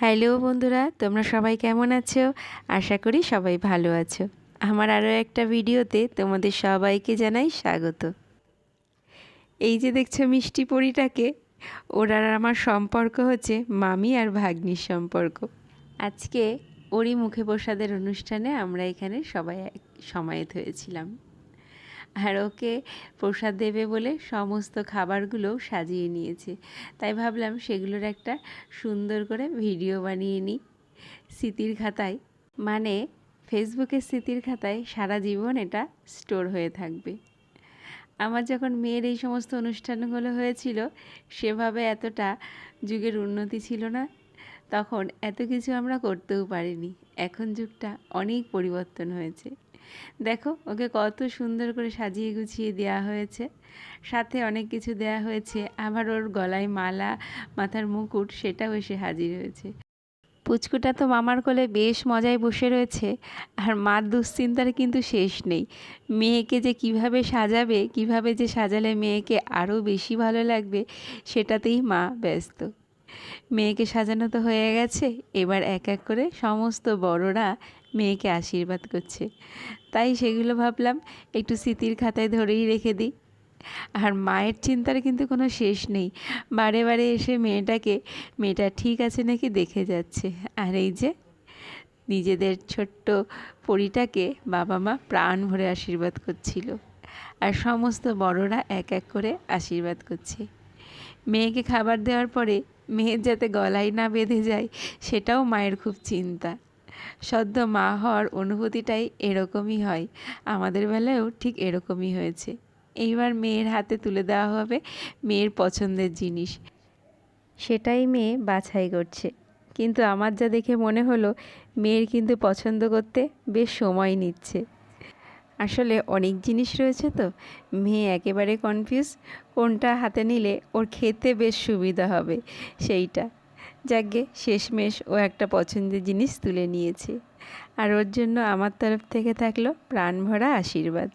Hello বন্ধুরা, তোমরা সবাই কেমন আছো? আশা করি সবাই ভালো আছো। আমার আরও একটা ভিডিওতে তোমাদের সবাইকে জানাই স্বাগত। এই যে দেখছো মিষ্টি পরিটাকে, ওর আর আমার সম্পর্ক হচ্ছে মামি আর ভাগ্নির সম্পর্ক। আজকে ওরই মুখে প্রসাদের অনুষ্ঠানে আমরা এখানে সবাই সমায়েত হয়েছিলাম। আর ওকে প্রসাদ দেবে বলে সমস্ত খাবারগুলোও সাজিয়ে নিয়েছে। তাই ভাবলাম সেগুলোর একটা সুন্দর করে ভিডিও বানিয়ে নিই স্মৃতির খাতায়, মানে ফেসবুকের স্মৃতির খাতায় সারা জীবন এটা স্টোর হয়ে থাকবে। আমার যখন মেয়ের এই সমস্ত অনুষ্ঠানগুলো হয়েছিল, সেভাবে এতটা যুগের উন্নতি ছিল না, তখন এত কিছু আমরা করতেও পারিনি। এখন যুগটা অনেক পরিবর্তন হয়েছে। দেখো ওকে কত সুন্দর করে সাজিয়ে গুছিয়ে দেওয়া হয়েছে, সাথে অনেক কিছু দেওয়া হয়েছে। আবার ওর গলায় মালা, মাথার মুকুট, সেটাও এসে হাজির হয়েছে। পুচকুটা তো মামার কোলে বেশ মজায় বসে রয়েছে, আর মার দুশ্চিন্তার কিন্তু শেষ নেই। মেয়েকে যে কিভাবে সাজাবে, কিভাবে যে সাজালে মেয়েকে আরও বেশি ভালো লাগবে, সেটাতেই মা ব্যস্ত। মেয়েকে সাজানো তো হয়ে গেছে, এবার এক এক করে সমস্ত বড়রা মেয়েকে আশীর্বাদ করছে। তাই সেগুলো ভাবলাম একটু স্মৃতির খাতায় ধরেই রেখে দিই। আর মায়ের চিন্তার কিন্তু কোনো শেষ নেই, বারে বারে এসে মেয়েটা ঠিক আছে নাকি দেখে যাচ্ছে। আর এই যে নিজেদের ছোট্ট পরিটাকে বাবা মা প্রাণ ভরে আশীর্বাদ করছিল, আর সমস্ত বড়রা এক এক করে আশীর্বাদ করছে। মেয়েকে খাবার দেওয়ার পরে মেয়ের যাতে গলায় না বেঁধে যায়, সেটাও মায়ের খুব চিন্তা। সদ্য মা হওয়ার অনুভূতিটাই এরকমই হয়, আমাদের বেলায়ও ঠিক এরকমই হয়েছে। এইবার মেয়ের হাতে তুলে দেওয়া হবে মেয়ের পছন্দের জিনিস, সেটাই মেয়ে বাছাই করছে। কিন্তু আমার যা দেখে মনে হলো, মেয়ের কিন্তু পছন্দ করতে বেশ সময় নিচ্ছে। আসলে অনেক জিনিস রয়েছে তো, মেয়ে একেবারে কনফিউজ কোনটা হাতে নিলে ওর খেতে বেশ সুবিধা হবে সেইটা। যাকগে শেষমেশ ও একটা পছন্দের জিনিস তুলে নিয়েছে, আর ওর জন্য আমার তরফ থেকে থাকলো প্রাণ ভরা আশীর্বাদ।